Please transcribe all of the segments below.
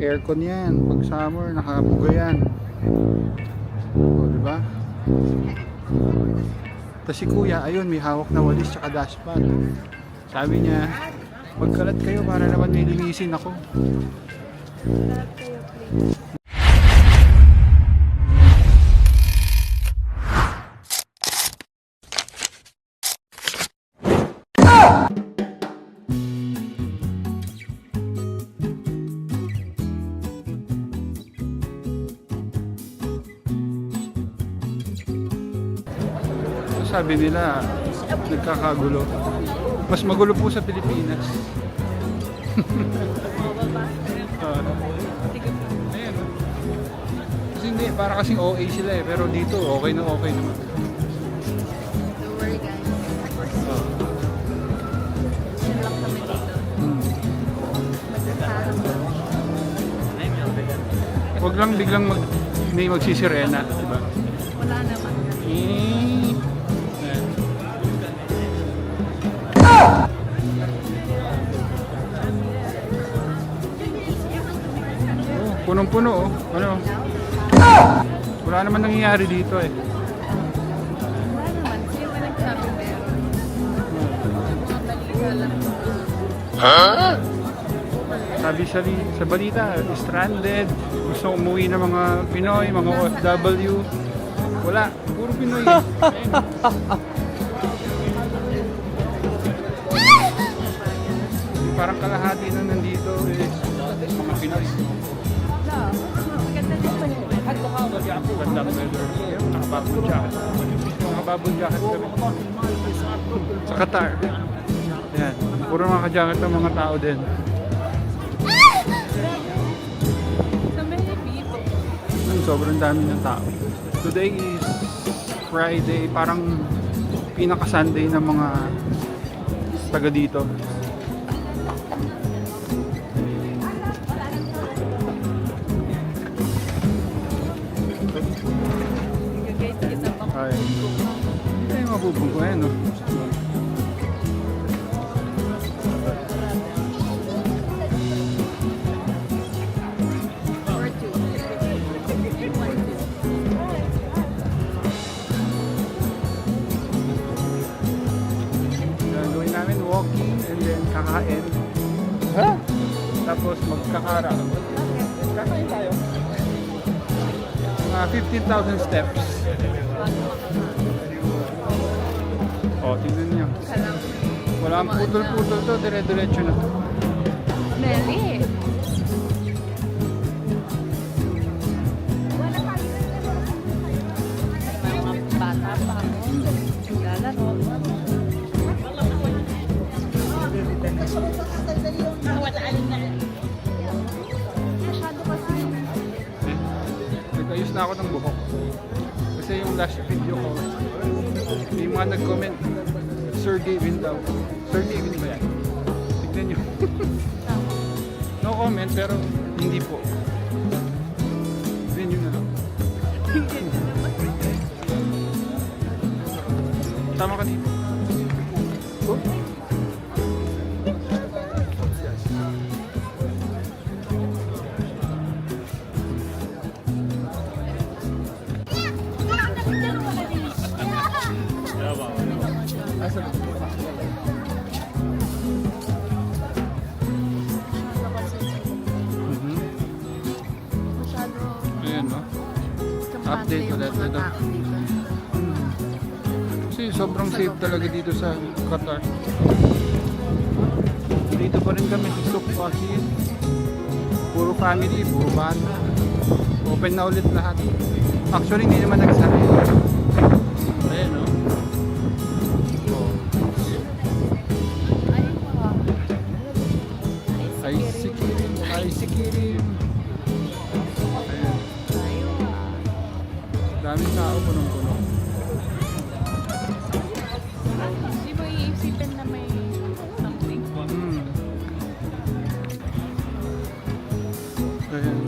Aircon yan. Pag summer, nakabuga yan. O, diba? Tapos si kuya, ayun, may hawak na walis tsaka dashpad. Sabi niya, magkalat kayo para naman may linisin ako. Sabi nila, nagkakagulo. Mas magulo po sa Pilipinas. Ayan. Kasi hindi, para kasing OA sila eh. Pero dito, okay na okay naman. Don't worry guys. Yan lang kami dito. Magkasarap lang. Huwag lang biglang may magsisirena, diba? Wala naman. Punong-puno oh. Ano? Wala naman nangyayari dito eh. Wala naman. Sino ba nagsabi meron? Mga balita lang. Sabi sa balita, stranded, gusto umuwi ng mga Pinoy, mga OFW. Wala, puro Pinoy. Ayun. Parang kalahati na nandito is mga Pinoy. Maganda din pa yun. Ganda weather. Nakababong jacket. Nakababong jacket kami. Sa Qatar. Yan. Puro mga jacket ng mga tao din. So many people. Sobrang dami ng tao. Today is Friday. Parang pinaka-Sunday ng mga taga dito. Guys, kita pa ko. Ay. Hindi tayo mabubungko. Ayan o. Or two. Gagawin namin walking and then kakain. Ha? Tapos magkakara. Kakain tayo. Mga 15,000 steps. O, tingnan nyo. Kalang. Wala ang putol-putol to. Dire-diretso na to. Nelly. May mga bata pa ako. Lalaro. Masyado kasi. Nag-ayos na ako ng buhok. Kasi yung last video ko, may mga nag-comment, Sir Gavin daw. Sir Gavin ba yan? Tignan nyo. No comment, pero hindi po. Tignan nyo na lang. Tama ka dito. Oh. Mhm. Masyado. Ayan, no? Kampante Update yung ulit mga ito. tao dito. Kasi sobrang safe talaga dito sa Qatar. Dito pa rin kami sa Souk Fahid. Puro family, puro bata. Open na ulit lahat. Actually, hindi naman nagsara. Ayan, no? Oh. Ay, Ice cream. Ice cream. Ayan. Daming tao, punong-puno. Di mo iisipin na may something. Ayan.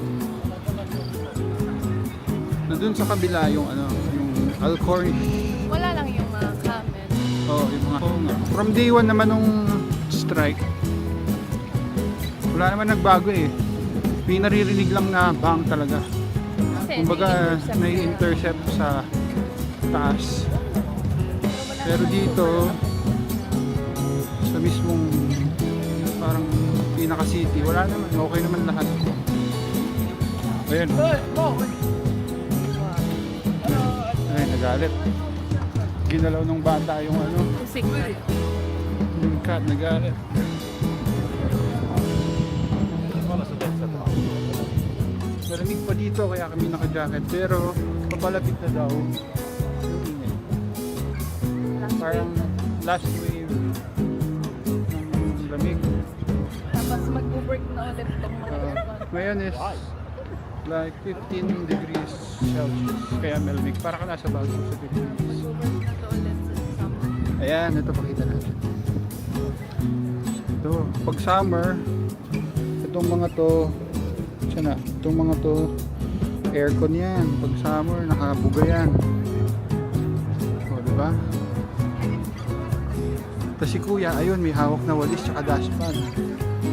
Nandun sa kabila yung ano, yung Al-Cornish. Wala lang yung mga comment. Oh, yung mga from day one naman nung strike. Wala naman nagbago eh. May naririnig lang na bang talaga. Kasi Kumbaga, nai-intercept may yun. intercept sa taas. Pero dito, sa mismong parang pinaka-city, wala naman. Okay naman lahat. Ayan. Ay, nagalit. Ginalaw ng bata yung ano, Signal. yung cat, nagalit. Malamig pa dito kaya kami naka-jacket pero papalapit na daw yung init. Parang last wave ng lamig. Tapos mag-work na ulit itong mga Ngayon is like 15 degrees Celsius kaya malamig. Para ka nasa bago sa Pilipinas. Mag-work na to ulit sa summer. Ayan, ito pakita natin. Ito, pag summer, itong mga to, siya na, itong mga to, aircon yan. Pag summer, nakabuga yan. O, diba? Tapos si kuya, ayun, may hawak na walis tsaka dashpan.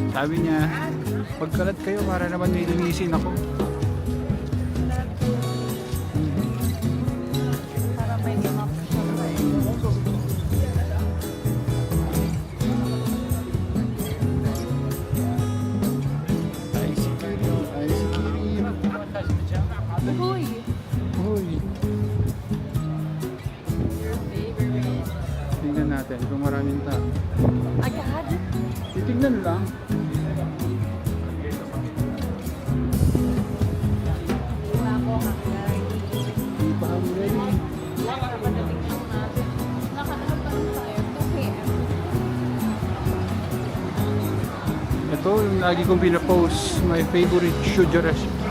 Sabi niya, pagkalat kayo para naman may linisin ako. Para may map siya. Ice cream, ice cream. Uy! Uy, Your favorite. tingnan natin kung maraming tao. Agad? Titignan lang. Wala ko hanggang. Di pa kami ready. Kapadating lang natin. Nakaano pa rin tayo. 2 p.m. Ito yung lagi kong pinapost. My favorite Shuja restaurant.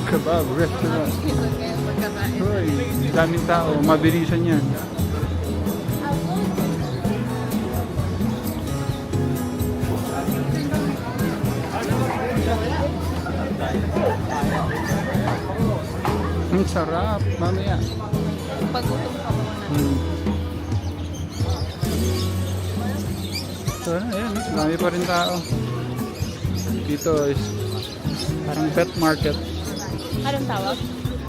Kebab restaurant. Season ngayon pagkakain. Hoy, daming tao. Mabilisan yan. Ang sarap. Mamaya. Pag-utom ka muna. So, ayan. Dami pa rin tao. Dito is parang pet market. Anong tawag?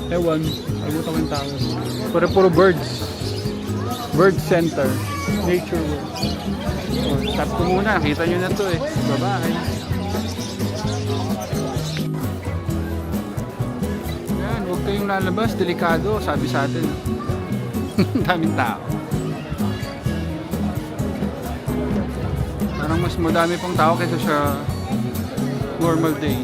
Ewan, abutan ko yung tawag. Pero puro birds. Bird center. Nature world. Oh, tap ko muna, nakita nyo na to eh. Bye-bye. Yan, huwag kayong lalabas. Delikado, sabi sa atin. Daming tao. Parang mas madami pang tao kaysa sa normal day.